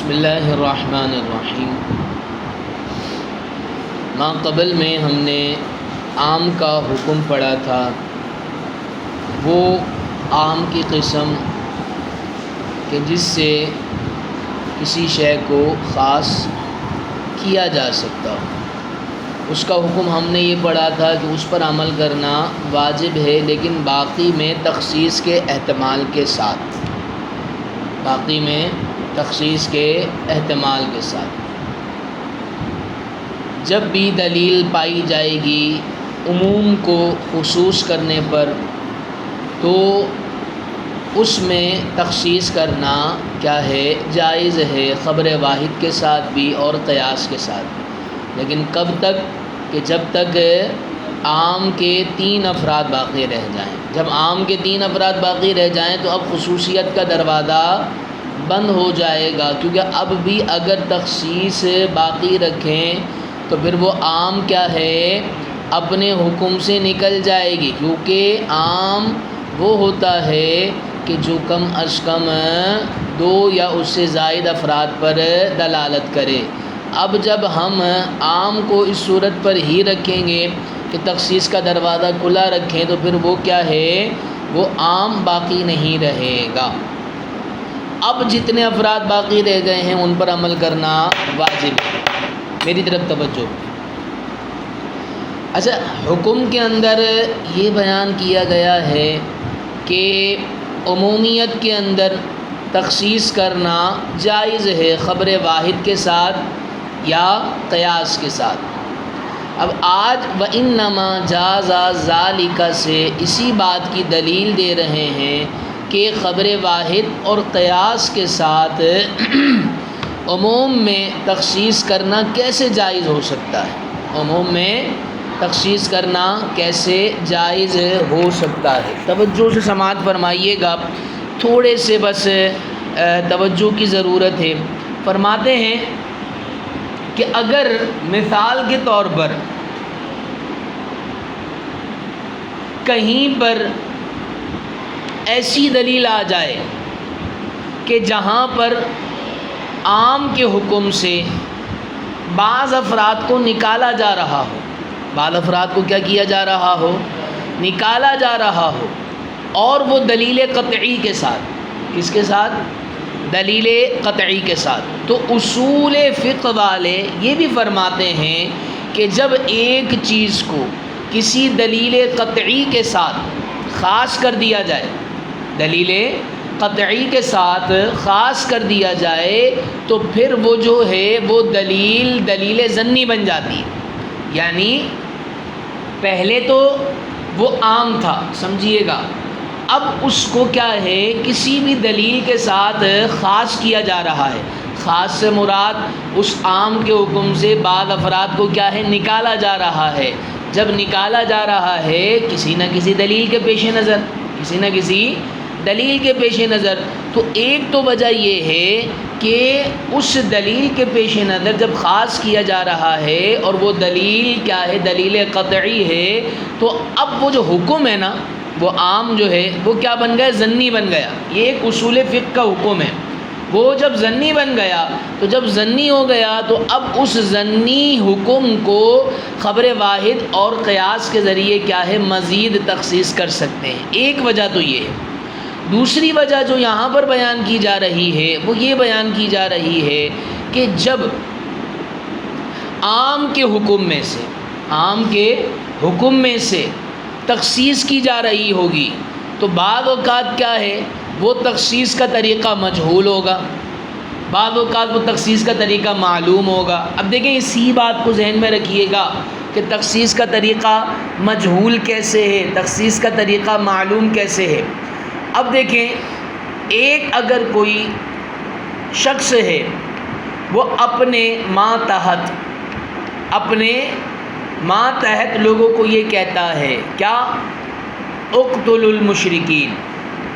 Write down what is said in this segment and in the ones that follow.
بسم اللہ الرحمن الرحیم۔ ما قبل میں ہم نے آم کا حکم پڑھا تھا، وہ آم کی قسم کہ جس سے کسی شے کو خاص کیا جا سکتا ہو، اس کا حکم ہم نے یہ پڑھا تھا کہ اس پر عمل کرنا واجب ہے، لیکن باقی میں تخصیص کے احتمال کے ساتھ، باقی میں تخصیص کے احتمال کے ساتھ۔ جب بھی دلیل پائی جائے گی عموم کو خصوص کرنے پر، تو اس میں تخصیص کرنا کیا ہے، جائز ہے، خبر واحد کے ساتھ بھی اور قیاس کے ساتھ بھی، لیکن کب تک کہ جب تک عام کے 3 افراد باقی رہ جائیں۔ جب عام کے 3 افراد باقی رہ جائیں تو اب خصوصیت کا دروازہ بند ہو جائے گا، کیونکہ اب بھی اگر تخصیص باقی رکھیں تو پھر وہ عام کیا ہے، اپنے حکم سے نکل جائے گی، کیونکہ عام وہ ہوتا ہے کہ جو کم از کم 2 یا اس سے زائد افراد پر دلالت کرے۔ اب جب ہم عام کو اس صورت پر ہی رکھیں گے کہ تخصیص کا دروازہ کھلا رکھیں، تو پھر وہ کیا ہے، وہ عام باقی نہیں رہے گا۔ اب جتنے افراد باقی رہ گئے ہیں ان پر عمل کرنا واجب ہے۔ میری طرف توجہ۔ اچھا، حکم کے اندر یہ بیان کیا گیا ہے کہ عمومیت کے اندر تخصیص کرنا جائز ہے، خبر واحد کے ساتھ یا قیاس کے ساتھ۔ اب آج وَإِنَّمَا جَازَ ذَلِكَ سے اسی بات کی دلیل دے رہے ہیں کہ خبر واحد اور قیاس کے ساتھ عموم میں تخصیص کرنا کیسے جائز ہو سکتا ہے، عموم میں تخصیص کرنا کیسے جائز ہو سکتا ہے۔ توجہ سے سماعت فرمائیے گا، تھوڑے سے بس توجہ کی ضرورت ہے۔ فرماتے ہیں کہ اگر مثال کے طور پر کہیں پر ایسی دلیل آ جائے کہ جہاں پر عام کے حکم سے بعض افراد کو نکالا جا رہا ہو، بعض افراد کو کیا کیا جا رہا ہو، نکالا جا رہا ہو، اور وہ دلیل قطعی کے ساتھ، کس کے ساتھ، دلیل قطعی کے ساتھ، تو اصول فقہ والے یہ بھی فرماتے ہیں کہ جب ایک چیز کو کسی دلیل قطعی کے ساتھ خاص کر دیا جائے، دلیل قطعی کے ساتھ خاص کر دیا جائے، تو پھر وہ جو ہے وہ دلیل ظنی بن جاتی ہے۔ یعنی پہلے تو وہ عام تھا، سمجھیے گا، اب اس کو کیا ہے، کسی بھی دلیل کے ساتھ خاص کیا جا رہا ہے۔ خاص سے مراد اس عام کے حکم سے بعض افراد کو کیا ہے، نکالا جا رہا ہے۔ جب نکالا جا رہا ہے کسی نہ کسی دلیل کے پیش نظر، کسی نہ کسی دلیل کے پیش نظر، تو ایک تو وجہ یہ ہے کہ اس دلیل کے پیش نظر جب خاص کیا جا رہا ہے اور وہ دلیل کیا ہے، دلیل قطعی ہے، تو اب وہ جو حکم ہے نا، وہ عام جو ہے وہ کیا بن گیا، ظنی بن گیا۔ یہ ایک اصول فقہ کا حکم ہے۔ وہ جب ظنی بن گیا، تو جب ظنی ہو گیا تو اب اس ظنی حکم کو خبر واحد اور قیاس کے ذریعے کیا ہے، مزید تخصیص کر سکتے ہیں۔ ایک وجہ تو یہ ہے۔ دوسری وجہ جو یہاں پر بیان کی جا رہی ہے وہ یہ بیان کی جا رہی ہے کہ جب عام کے حکم میں سے تخصیص کی جا رہی ہوگی، تو بعض اوقات کیا ہے، وہ تخصیص کا طریقہ مجہول ہوگا، بعض اوقات وہ تخصیص کا طریقہ معلوم ہوگا۔ اب دیکھیں، اسی بات کو ذہن میں رکھیے گا کہ تخصیص کا طریقہ مجہول کیسے ہے، تخصیص کا طریقہ معلوم کیسے ہے۔ اب دیکھیں، ایک اگر کوئی شخص ہے، وہ اپنے ماتحت لوگوں کو یہ کہتا ہے، کیا، اقتلوا المشرکین،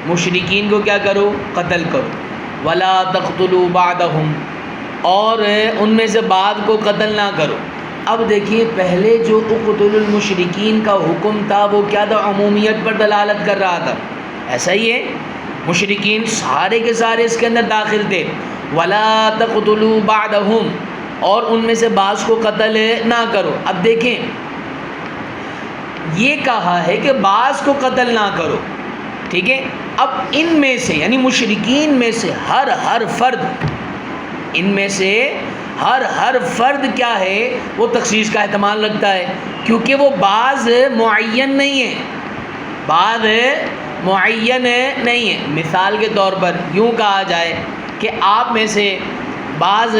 مشرکین کو کیا کرو، قتل کرو، ولا تقتلوا بعضهم، اور ان میں سے بعض کو قتل نہ کرو۔ اب دیکھیے، پہلے جو اقتلوا المشرکین کا حکم تھا وہ کیا تھا، عمومیت پر دلالت کر رہا تھا، ایسا ہی ہے، مشرکین سارے کے سارے اس کے اندر داخل تھے۔ ولا تقتلوا بعدهم، اور ان میں سے بعض کو قتل نہ کرو۔ اب دیکھیں یہ کہا ہے کہ بعض کو قتل نہ کرو، ٹھیک ہے۔ اب ان میں سے یعنی مشرکین میں سے ہر فرد، ان میں سے ہر فرد کیا ہے وہ تخصیص کا احتمال رکھتا ہے، کیونکہ وہ بعض معین نہیں ہے، بعض معین نہیں ہے۔ مثال کے طور پر یوں کہا جائے کہ آپ میں سے بعض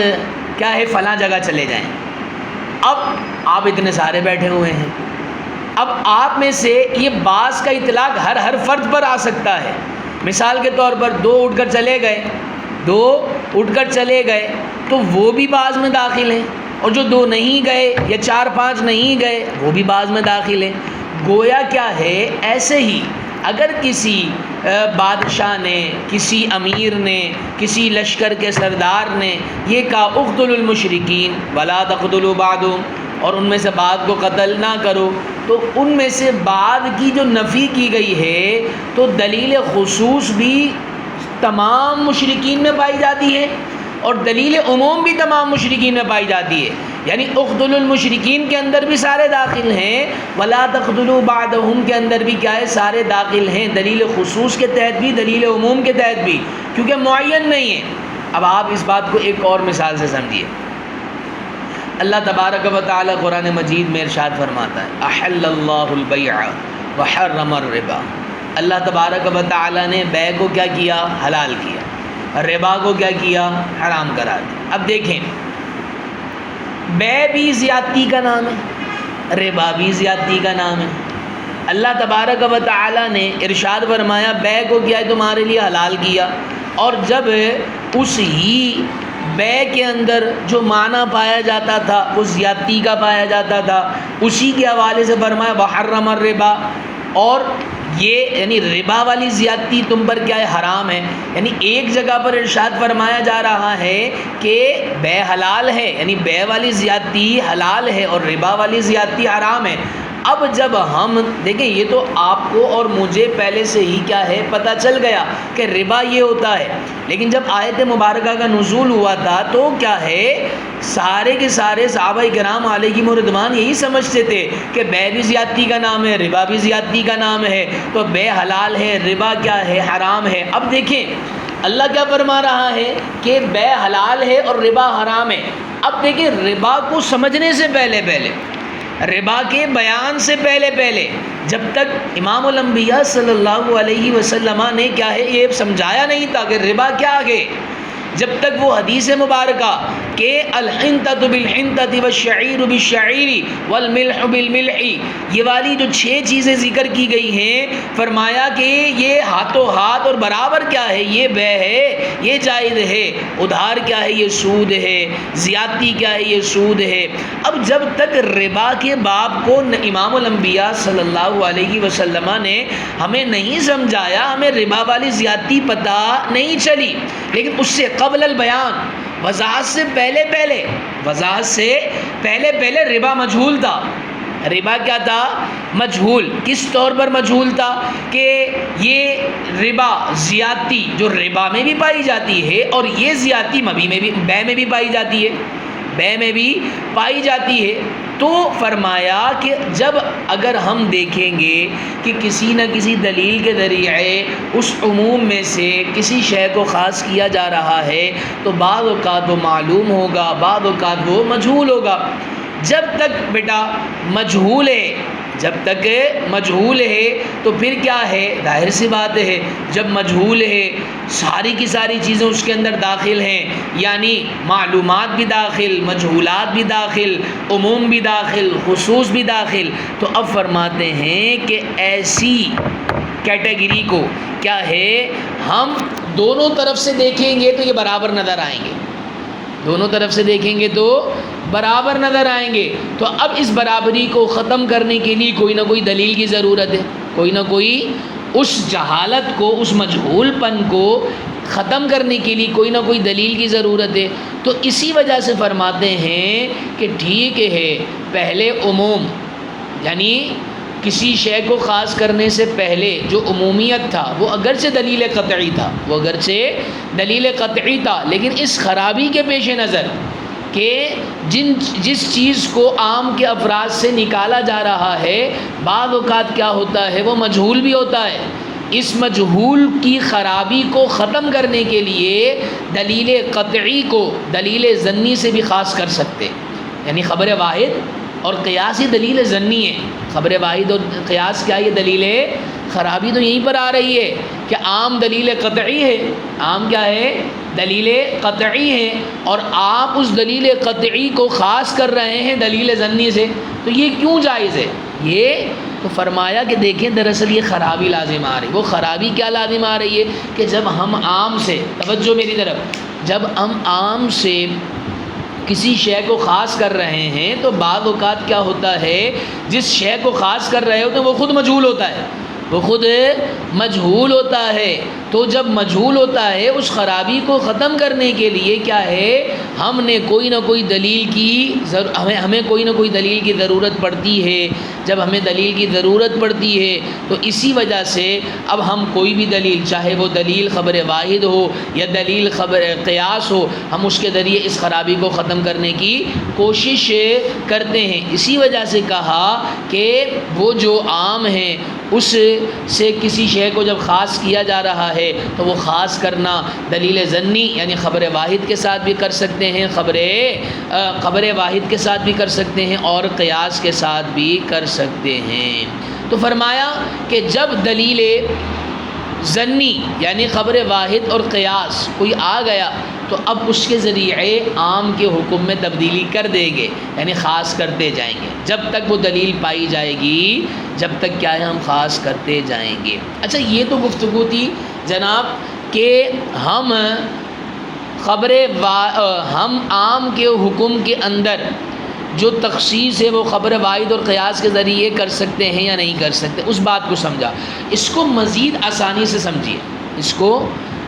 کیا ہے فلاں جگہ چلے جائیں، اب آپ اتنے سارے بیٹھے ہوئے ہیں، اب آپ میں سے یہ بعض کا اطلاق ہر فرد پر آ سکتا ہے۔ مثال کے طور پر دو اٹھ کر چلے گئے تو وہ بھی بعض میں داخل ہیں، اور جو دو نہیں گئے یا 4-5 نہیں گئے وہ بھی بعض میں داخل ہیں۔ گویا کیا ہے ایسے ہی اگر کسی بادشاہ نے، کسی امیر نے، کسی لشکر کے سردار نے یہ کہا اقتلوا المشرکین ولا تقتلوا بعضهم، اور ان میں سے بعض کو قتل نہ کرو، تو ان میں سے بعض کی جو نفی کی گئی ہے تو دلیل خصوص بھی تمام مشرکین میں پائی جاتی ہے اور دلیل عموم بھی تمام مشرکین میں پائی جاتی ہے، یعنی اقتلوا المشرکین کے اندر بھی سارے داخل ہیں، ولا تقتلوا بعضهم کے اندر بھی کیا ہے سارے داخل ہیں، دلیل خصوص کے تحت بھی دلیل عموم کے تحت بھی، کیونکہ معین نہیں ہے۔ اب آپ اس بات کو ایک اور مثال سے سمجھیے۔ اللہ تبارک و تعالی قرآن مجید میں ارشاد فرماتا ہے احل اللہ البیع وحرم الربا، اللہ تبارک و تعالی نے بیع کو کیا کیا؟ حلال کیا، ربا کو کیا کیا؟ حرام کرا دیا۔ اب دیکھیں بیع بھی زیادتی کا نام ہے، ربا بھی زیادتی کا نام ہے۔ اللہ تبارک و تعالی نے ارشاد فرمایا بیع کو کیا ہے تمہارے لیے حلال کیا، اور جب اس ہی بیع کے اندر جو معنی پایا جاتا تھا وہ زیادتی کا پایا جاتا تھا، اسی کے حوالے سے فرمایا وحرم الربا، اور یہ یعنی ربا والی زیادتی تم پر کیا ہے؟ حرام ہے۔ یعنی ایک جگہ پر ارشاد فرمایا جا رہا ہے کہ بیع حلال ہے، یعنی بیع والی زیادتی حلال ہے اور ربا والی زیادتی حرام ہے۔ اب جب ہم دیکھیں یہ تو آپ کو اور مجھے پہلے سے ہی کیا ہے پتہ چل گیا کہ ربا یہ ہوتا ہے، لیکن جب آیت مبارکہ کا نزول ہوا تھا تو کیا ہے سارے کے سارے صحابہ کرام علیہم رضوان یہی سمجھتے تھے کہ بیع بھی زیادتی کا نام ہے، ربا بھی زیادتی کا نام ہے، تو بیع حلال ہے، ربا کیا ہے؟ حرام ہے۔ اب دیکھیں اللہ کیا فرما رہا ہے کہ بیع حلال ہے اور ربا حرام ہے۔ اب دیکھیں ربا کو سمجھنے سے پہلے ربا کے بیان سے پہلے جب تک امام الانبیاء صلی اللہ علیہ وسلم نے کیا ہے یہ سمجھایا نہیں تھا کہ ربا کیا ہے، جب تک وہ حدیث مبارکہ کہ الحنطۃ بالحنطۃ والشعیر بالشعیر والملح بالملح یہ والی جو 6 چیزیں ذکر کی گئی ہیں، فرمایا کہ یہ ہاتھوں ہاتھ اور برابر کیا ہے، یہ بیع ہے، یہ جائز ہے، ادھار کیا ہے، یہ سود ہے، زیادتی کیا ہے، یہ سود ہے۔ اب جب تک ربا کے باب کو امام الانبیاء صلی اللہ علیہ وسلم نے ہمیں نہیں سمجھایا، ہمیں ربا والی زیادتی پتہ نہیں چلی، لیکن اس سے قبل البیان وضاحت سے پہلے ربا مجہول تھا۔ ربا کیا تھا؟ مجہول۔ کس طور پر مجہول تھا؟ کہ یہ ربا زیادتی جو ربا میں بھی پائی جاتی ہے اور یہ زیادتی بیع میں بھی پائی جاتی ہے، تو فرمایا کہ جب اگر ہم دیکھیں گے کہ کسی نہ کسی دلیل کے ذریعے اس عموم میں سے کسی شے کو خاص کیا جا رہا ہے تو بعض اوقات وہ معلوم ہوگا، بعض اوقات وہ مجہول ہوگا۔ جب تک بیٹا مجہول ہے تو پھر کیا ہے، ظاہر سی بات ہے جب مجہول ہے ساری کی ساری چیزیں اس کے اندر داخل ہیں، یعنی معلومات بھی داخل، مجہولات بھی داخل، عموم بھی داخل، خصوص بھی داخل، تو اب فرماتے ہیں کہ ایسی کیٹیگری کو کیا ہے ہم دونوں طرف سے دیکھیں گے تو یہ برابر نظر آئیں گے، دونوں طرف سے دیکھیں گے تو برابر نظر آئیں گے۔ تو اب اس برابری کو ختم کرنے کے لیے کوئی نہ کوئی دلیل کی ضرورت ہے، کوئی نہ کوئی اس جہالت کو، اس مجہول پن کو ختم کرنے کے لیے کوئی نہ کوئی دلیل کی ضرورت ہے۔ تو اسی وجہ سے فرماتے ہیں کہ ٹھیک ہے پہلے عموم یعنی کسی شے کو خاص کرنے سے پہلے جو عمومیت تھا وہ اگرچہ دلیل قطعی تھا لیکن اس خرابی کے پیش نظر کہ جس چیز کو عام کے افراد سے نکالا جا رہا ہے بعض اوقات کیا ہوتا ہے وہ مجہول بھی ہوتا ہے. اس مجہول کی خرابی کو ختم کرنے کے لیے دلیل قطعی کو دلیل ظنی سے بھی خاص کر سکتے. یعنی خبر واحد اور قیاس ہی دلیل ظنی ہے. خبر واحد اور قیاس کیا یہ دلیل ہے؟ خرابی تو یہیں پر آ رہی ہے کہ عام دلیل قطعی ہے. عام کیا ہے؟ دلیل قطعی ہے، اور آپ اس دلیل قطعی کو خاص کر رہے ہیں دلیل ظنی سے. تو یہ کیوں جائز ہے؟ یہ تو فرمایا کہ دیکھیں دراصل یہ خرابی لازم آ رہی. وہ خرابی کیا لازم آ رہی ہے کہ جب ہم عام سے، توجہ میری طرف، جب ہم عام سے کسی شے کو خاص کر رہے ہیں تو بعض اوقات کیا ہوتا ہے جس شے کو خاص کر رہے ہوتے ہیں وہ خود مجہول ہوتا ہے. تو جب مجہول ہوتا ہے اس خرابی کو ختم کرنے کے لیے کیا ہے، ہم نے کوئی نہ کوئی دلیل کی ہمیں کوئی نہ کوئی دلیل کی ضرورت پڑتی ہے. جب ہمیں دلیل کی ضرورت پڑتی ہے تو اسی وجہ سے اب ہم کوئی بھی دلیل، چاہے وہ دلیل خبر واحد ہو یا دلیل خبر قیاس ہو، ہم اس کے ذریعے اس خرابی کو ختم کرنے کی کوشش کرتے ہیں. اسی وجہ سے کہا کہ وہ جو عام ہیں اس سے کسی شے کو جب خاص کیا جا رہا ہے تو وہ خاص کرنا دلیل ظنی یعنی خبر واحد کے ساتھ بھی کر سکتے ہیں، خبر واحد کے ساتھ بھی کر سکتے ہیں اور قیاس کے ساتھ بھی کر سکتے ہیں. تو فرمایا کہ جب دلیل ظنی یعنی خبر واحد اور قیاس کوئی آ گیا تو اب اس کے ذریعے عام کے حکم میں تبدیلی کر دیں گے، یعنی خاص کرتے جائیں گے. جب تک وہ دلیل پائی جائے گی جب تک کیا ہے ہم خاص کرتے جائیں گے. اچھا یہ تو گفتگو تھی جناب کہ ہم عام کے حکم کے اندر جو تخصیص ہے وہ خبر واحد اور قیاس کے ذریعے کر سکتے ہیں یا نہیں کر سکتے، اس بات کو سمجھا. اس کو مزید آسانی سے سمجھیے، اس کو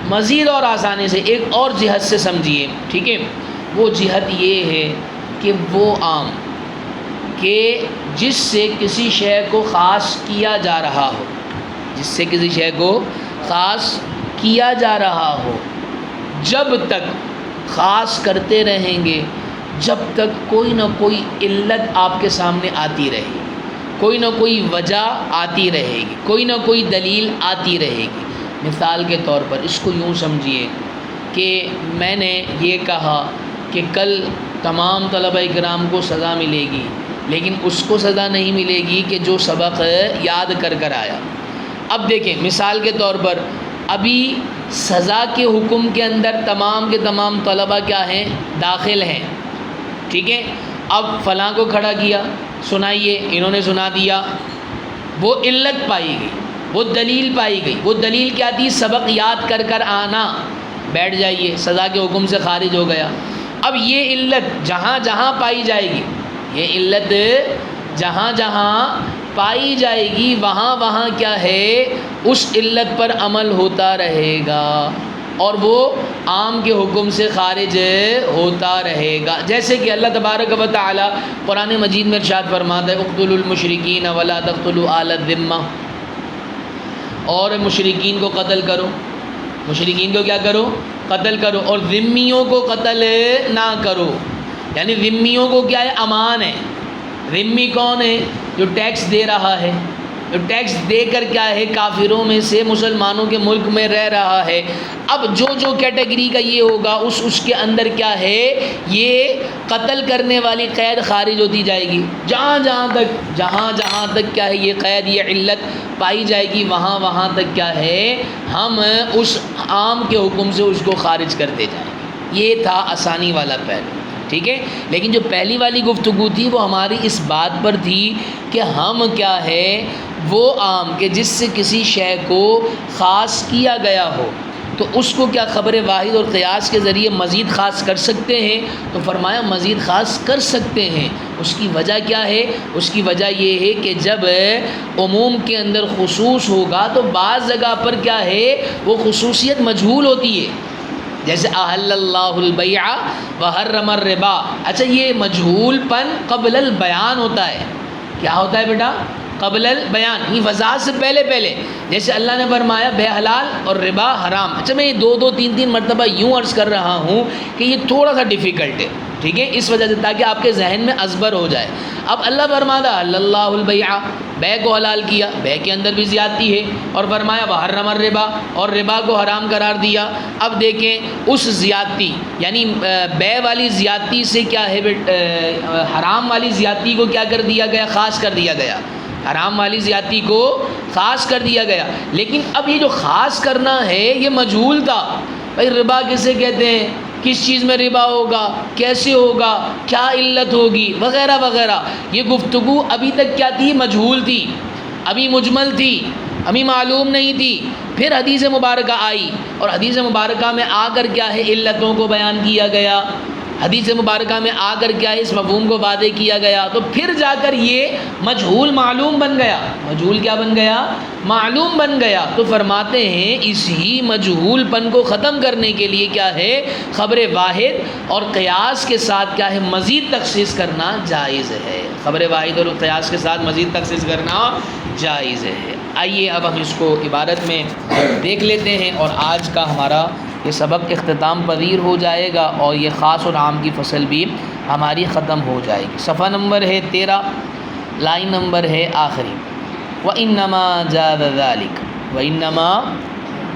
مزید اور آسانی سے ایک اور جہت سے سمجھیے. ٹھیک ہے، وہ جہت یہ ہے کہ وہ عام کہ جس سے کسی شے کو خاص کیا جا رہا ہو، جس سے کسی شے کو خاص کیا جا رہا ہو، جب تک خاص کرتے رہیں گے جب تک کوئی نہ کوئی علت آپ کے سامنے آتی رہے گی، کوئی نہ کوئی وجہ آتی رہے گی، کوئی نہ کوئی دلیل آتی رہے گی. مثال کے طور پر اس کو یوں سمجھیے کہ میں نے یہ کہا کہ کل تمام طلبہ اکرام کو سزا ملے گی، لیکن اس کو سزا نہیں ملے گی کہ جو سبق یاد کر آیا. اب دیکھیں مثال کے طور پر ابھی سزا کے حکم کے اندر تمام کے تمام طلبہ کیا ہیں؟ داخل ہیں. ٹھیک ہے، اب فلاں کو کھڑا کیا، سنائیے، انہوں نے سنا دیا، وہ علت پائی گئی، وہ دلیل پائی گئی. وہ دلیل کیا تھی؟ سبق یاد کر آنا. بیٹھ جائیے، سزا کے حکم سے خارج ہو گیا. اب یہ علت جہاں جہاں پائی جائے گی، یہ علت جہاں جہاں پائی جائے گی وہاں وہاں کیا ہے اس علت پر عمل ہوتا رہے گا اور وہ عام کے حکم سے خارج ہوتا رہے گا. جیسے کہ اللہ تبارک و تعالی قرآن مجید میں ارشاد فرماتا ہے اقتلوا المشرکین ولا تقتلوا آل الذمہ، اور مشرکین کو قتل کرو، مشرکین کو کیا کرو؟ قتل کرو، اور ذمیوں کو قتل نہ کرو. یعنی ذمیوں کو کیا ہے؟ امان ہے. ذمی کون ہے؟ جو ٹیکس دے رہا ہے، جو ٹیکس دے کر کیا ہے کافروں میں سے مسلمانوں کے ملک میں رہ رہا ہے. اب جو کیٹیگری کا یہ ہوگا اس کے اندر کیا ہے یہ قتل کرنے والی قید خارج ہوتی جائے گی. جہاں جہاں تک کیا ہے یہ قید، یہ علت پائی جائے گی وہاں وہاں تک کیا ہے ہم اس عام کے حکم سے اس کو خارج کرتے جائیں گے. یہ تھا آسانی والا پہلو. ٹھیک ہے، لیکن جو پہلی والی گفتگو تھی وہ ہماری اس بات پر تھی کہ ہم کیا ہے وہ عام کہ جس سے کسی شے کو خاص کیا گیا ہو تو اس کو کیا خبر واحد اور قیاس کے ذریعے مزید خاص کر سکتے ہیں. تو فرمایا مزید خاص کر سکتے ہیں. اس کی وجہ کیا ہے؟ اس کی وجہ یہ ہے کہ جب عموم کے اندر خصوص ہوگا تو بعض جگہ پر کیا ہے وہ خصوصیت مجہول ہوتی ہے. جیسے احل اللہ البیع وحرم الربا. اچھا یہ مجہول پن قبل البیان ہوتا ہے. کیا ہوتا ہے بیٹا؟ قبل البیان، یہ وضاحت سے پہلے جیسے اللہ نے فرمایا بے حلال اور ربا حرام. اچھا میں یہ دو تین مرتبہ یوں عرض کر رہا ہوں کہ یہ تھوڑا سا ڈیفیکلٹ ہے، ٹھیک ہے، اس وجہ سے تاکہ آپ کے ذہن میں ازبر ہو جائے. اب اللہ فرماتا اللہ البیع، بے کو حلال کیا، بے کے اندر بھی زیادتی ہے، اور فرمایا وحرم الربا، اور ربا کو حرام قرار دیا. اب دیکھیں اس زیادتی یعنی بے والی زیادتی سے کیا ہے، حرام والی زیادتی کو کیا کر دیا گیا، خاص کر دیا گیا، حرام والی زیادتی کو خاص کر دیا گیا. لیکن اب یہ جو خاص کرنا ہے یہ مجہول تھا. بھائی ربا کسے کہتے ہیں، کس چیز میں ربا ہوگا، کیسے ہوگا، کیا علت ہوگی، وغیرہ وغیرہ. یہ گفتگو ابھی تک کیا تھی، مجہول تھی، ابھی مجمل تھی، ابھی معلوم نہیں تھی. پھر حدیث مبارکہ آئی اور حدیث مبارکہ میں آ کر کیا ہے، علتوں کو بیان کیا گیا. حدیث مبارکہ میں آ کر کیا ہے، اس مفہوم کو واضح کیا گیا. تو پھر جا کر یہ مجہول معلوم بن گیا. مجہول کیا بن گیا، معلوم بن گیا. تو فرماتے ہیں اسی مجہول پن کو ختم کرنے کے لیے کیا ہے، خبر واحد اور قیاس کے ساتھ کیا ہے، مزید تخصیص کرنا جائز ہے. خبر واحد اور قیاس کے ساتھ مزید تخصیص کرنا جائز ہے. آئیے اب ہم اس کو عبارت میں دیکھ لیتے ہیں اور آج کا ہمارا یہ سبق اختتام پذیر ہو جائے گا اور یہ خاص اور عام کی فصل بھی ہماری ختم ہو جائے گی. صفحہ نمبر ہے 13، لائن نمبر ہے آخری. وَإِنَّمَا جَاذَ ذَلِكَ، وَإِنَّمَا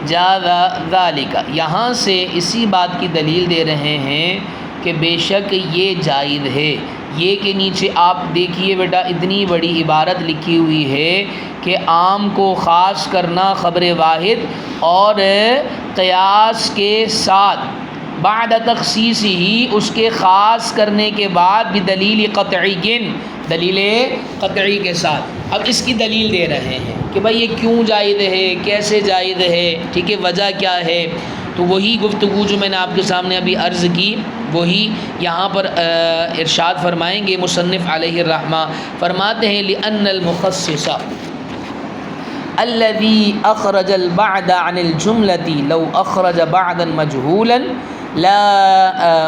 جَاذَ ذَلِكَ، یہاں سے اسی بات کی دلیل دے رہے ہیں کہ بے شک یہ جائز ہے. یہ کہ نیچے آپ دیکھیے بیٹا اتنی بڑی عبارت لکھی ہوئی ہے کہ عام کو خاص کرنا خبر واحد اور قیاس کے ساتھ، بعد تخصیص ہی اس کے خاص کرنے کے بعد بھی دلیل قطعی، دلیل قطعی کے ساتھ. اب اس کی دلیل دے رہے ہیں کہ بھائی یہ کیوں جائز ہے، کیسے جائز ہے، ٹھیک ہے، وجہ کیا ہے. تو وہی گفتگو جو میں نے آپ کے سامنے ابھی عرض کی وہی یہاں پر ارشاد فرمائیں گے مصنف علیہ الرحمہ. فرماتے ہیں لِأَنَّ الْمُخَصِّصَ الذي أخرج البعد عن الجملة لو أخرج بعدا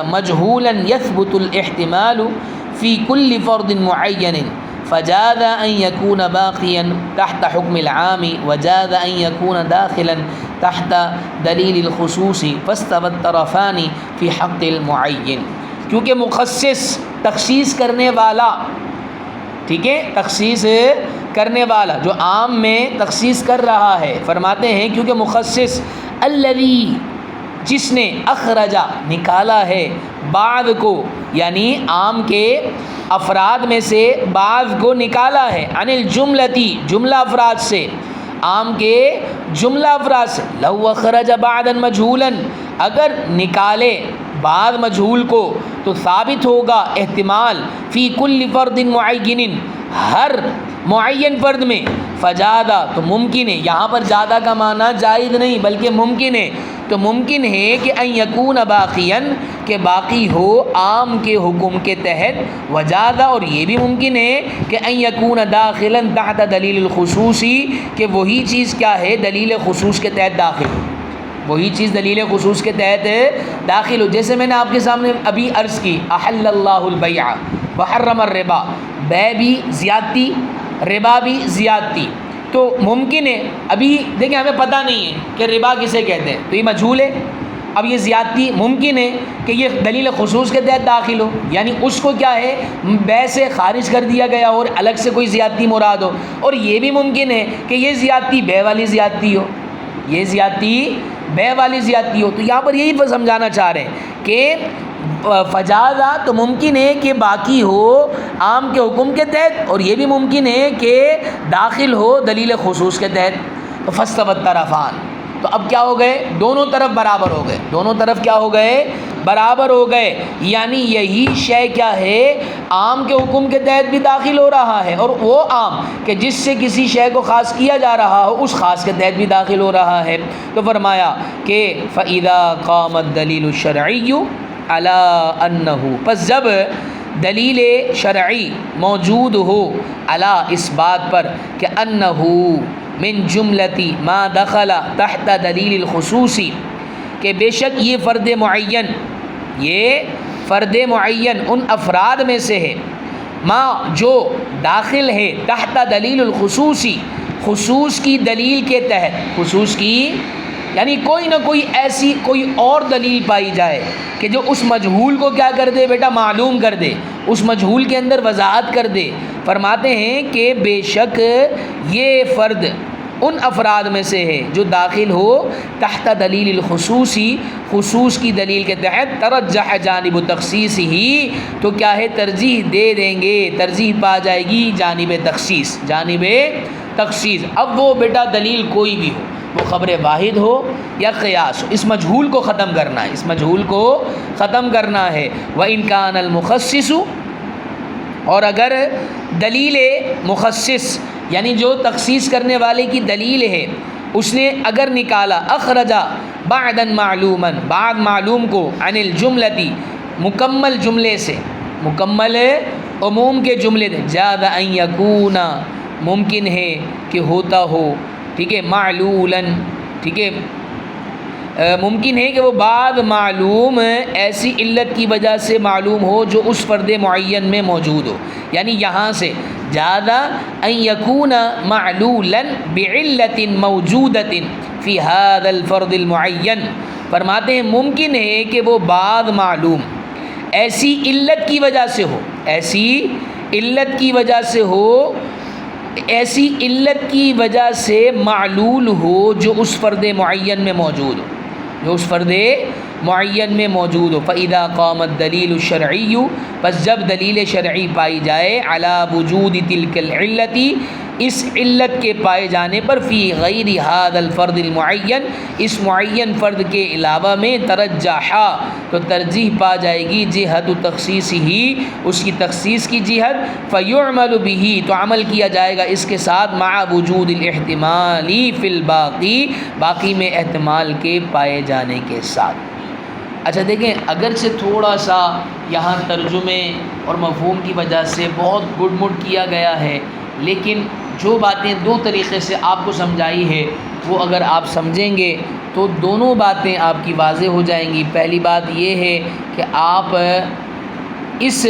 مجهولا يثبت الاحتمال في كل فرد معين فجاز أن يكون باقيا تحت حكم العام وجاز أن يكون داخلا تحت دلیل الخصوص فاستوى الطرفان في حق المعين. کیونکہ مخصص تخصیص کرنے والا، ٹھیک ہے، تخصیص کرنے والا جو عام میں تخصیص کر رہا ہے، فرماتے ہیں کیونکہ مخصص الذی، جس نے اخرجا نکالا ہے، بعض کو یعنی عام کے افراد میں سے بعض کو نکالا ہے، عن الجملتی جملہ افراد سے، عام کے جملہ افراد سے، لو اخرج بعضا مجہولا، اگر نکالے بعض مجہول کو تو ثابت ہوگا احتمال فی کل فرد معین، ہر معین فرد میں، فجادہ تو ممکن ہے، یہاں پر زیادہ کا معنی جائز نہیں بلکہ ممکن ہے. تو ممکن ہے کہ ان یکون باقیا، کہ باقی ہو عام کے حکم کے تحت، وجادہ اور یہ بھی ممکن ہے کہ ان یکون داخلا تحت دلیل الخصوصی، کہ وہی چیز کیا ہے، دلیل خصوص کے تحت داخل ہو، وہی چیز دلیل خصوص کے تحت داخل ہو. جیسے میں نے آپ کے سامنے ابھی عرض کی احل اللہ البیع وحرم الربا، بے بھی زیادتی، ربا بھی زیادتی. تو ممکن ہے، ابھی دیکھیں ہمیں پتہ نہیں ہے کہ ربا کسے کہتے ہیں، تو یہ مجہول ہے. اب یہ زیادتی ممکن ہے کہ یہ دلیل خصوص کے تحت داخل ہو، یعنی اس کو کیا ہے، بے سے خارج کر دیا گیا اور الگ سے کوئی زیادتی مراد ہو. اور یہ بھی ممکن ہے کہ یہ زیادتی بے والی زیادتی ہو، یہ زیادتی بے والی زیادتی ہو. تو یہاں پر یہی سمجھانا چاہ رہے ہیں کہ فجازہ تو ممکن ہے کہ باقی ہو عام کے حکم کے تحت، اور یہ بھی ممکن ہے کہ داخل ہو دلیل خصوص کے تحت. تو فاستوى الطرفان، تو اب کیا ہو گئے، دونوں طرف برابر ہو گئے، دونوں طرف کیا ہو گئے، برابر ہو گئے. یعنی یہی شے کیا ہے، عام کے حکم کے تحت بھی داخل ہو رہا ہے، اور وہ عام کہ جس سے کسی شے کو خاص کیا جا رہا ہو اس خاص کے تحت بھی داخل ہو رہا ہے. تو فرمایا کہ فَإِذَا قَامَ الدَّلِيلُ الشَّرْعِيُّ عَلَىٰ أَنَّهُ، پس جب دلیل شرعی موجود ہو، علی اس بات پر کہ انہ من جملتی ما دخل تحت دلیل الخصوصی، کہ بے شک یہ فرد معین، یہ فرد معین ان افراد میں سے ہے ما جو داخل ہے تحت دلیل الخصوصی، خصوص کی دلیل کے تحت، خصوص کی یعنی کوئی نہ کوئی ایسی کوئی اور دلیل پائی جائے کہ جو اس مجہول کو کیا کر دے بیٹا، معلوم کر دے، اس مجہول کے اندر وضاحت کر دے۔ فرماتے ہیں کہ بے شک یہ فرد ان افراد میں سے ہے جو داخل ہو تحت دلیل الخصوصی، خصوص کی دلیل کے تحت، ترجح جانب تخصیص ہی، تو کیا ہے ترجیح دے دیں گے، ترجیح پا جائے گی جانب تخصیص، جانب تخصیص۔ اب وہ بیٹا دلیل کوئی بھی ہو، وہ خبر واحد ہو یا قیاس ہو، اس مجہول کو ختم کرنا ہے، اس مجہول کو ختم کرنا ہے۔ وَإِنْ كَانَ الْمُخَصِّصُ، اور اگر دلیل مخصص یعنی جو تخصیص کرنے والے کی دلیل ہے اس نے اگر نکالا، اخرجا بعدا معلوما، بعد معلوم کو، عن الجملتی، مکمل جملے سے، مکمل عموم کے جملے سے، جاز ان یکون، ممکن ہے کہ ہوتا ہو، ٹھیک ہے، معلولا، ٹھیک ہے، ممکن ہے کہ وہ بعد معلوم ایسی علت کی وجہ سے معلوم ہو جو اس فرد معین میں موجود ہو، یعنی یہاں سے جاز ان یکون معلولا بعلت موجودۃ فی ھذا الفرد المعین، فرماتے ہیں ممکن ہے کہ وہ بعد معلوم ایسی علت کی وجہ سے ہو، ایسی علت کی وجہ سے ہو، ایسی علت کی وجہ سے معلول ہو جو اس فرد معین میں موجود ہو، جو اس فرد معین میں موجود ہو۔ فَإِذَا قَامَ الدَّلِيلُ الشَّرْعِيُّ، پس جب دلیل شرعی پائی جائے، عَلَى وُجُودِ تِلْكَ الْعِلَّةِ، اس علت کے پائے جانے پر، فی غیر ھذا الفرد المعین، اس معین فرد کے علاوہ میں، ترجحا، تو ترجیح پا جائے گی، جہت تخصیص ہی، اس کی تخصیص کی جہت، فیعمل بہ، تو عمل کیا جائے گا اس کے ساتھ، مع وجود الاحتمال فی الباقی، باقی میں احتمال کے پائے جانے کے ساتھ۔ اچھا دیکھیں، اگرچہ تھوڑا سا یہاں ترجمے اور مفہوم کی وجہ سے بہت گڈ مڈ کیا گیا ہے، لیکن جو باتیں دو طریقے سے آپ کو سمجھائی ہے وہ اگر آپ سمجھیں گے تو دونوں باتیں آپ کی واضح ہو جائیں گی۔ پہلی بات یہ ہے کہ آپ اس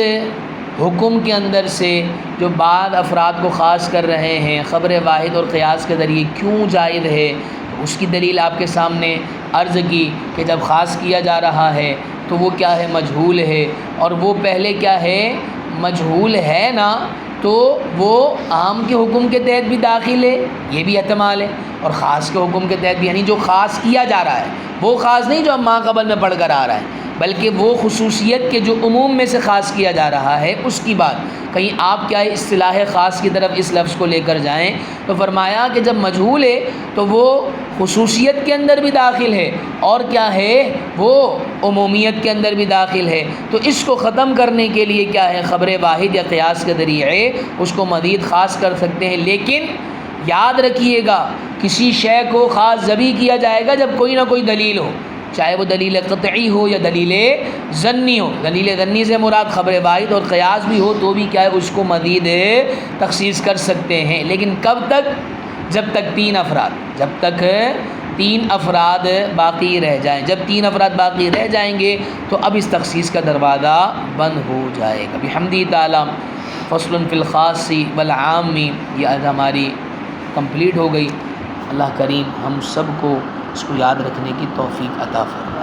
حکم کے اندر سے جو بعض افراد کو خاص کر رہے ہیں، خبر واحد اور قیاس کے ذریعے کیوں جائز ہے، اس کی دلیل آپ کے سامنے عرض کی کہ جب خاص کیا جا رہا ہے تو وہ کیا ہے، مجہول ہے، اور وہ پہلے کیا ہے، مجہول ہے نا، تو وہ عام کے حکم کے تحت بھی داخل ہے، یہ بھی احتمال ہے، اور خاص کے حکم کے تحت بھی، یعنی جو خاص کیا جا رہا ہے وہ خاص نہیں جو ہم ماں قبل میں پڑھ کر آ رہا ہے، بلکہ وہ خصوصیت کے جو عموم میں سے خاص کیا جا رہا ہے اس کی بات۔ کہیں آپ کیا ہے اصطلاح خاص کی طرف اس لفظ کو لے کر جائیں تو فرمایا کہ جب مجہول ہے تو وہ خصوصیت کے اندر بھی داخل ہے، اور کیا ہے، وہ عمومیت کے اندر بھی داخل ہے، تو اس کو ختم کرنے کے لیے کیا ہے، خبر واحد یا قیاس کے ذریعے اس کو مزید خاص کر سکتے ہیں۔ لیکن یاد رکھیے گا، کسی شے کو خاص جبھی کیا جائے گا جب کوئی نہ کوئی دلیل ہو، چاہے وہ دلیل قطعی ہو یا دلیل ظنی ہو۔ دلیل ظنی سے مراد خبر واحد اور قیاس بھی ہو تو بھی کیا ہے، اس کو مزید تخصیص کر سکتے ہیں، لیکن کب تک، جب تک تین افراد باقی رہ جائیں۔ جب تین افراد باقی رہ جائیں گے تو اب اس تخصیص کا دروازہ بند ہو جائے گا۔ بحمدہ تعالی فصل فی الخاص والعام، یہ آج ہماری کمپلیٹ ہو گئی۔ اللہ کریم ہم سب کو اس کو یاد رکھنے کی توفیق عطا فرمائے۔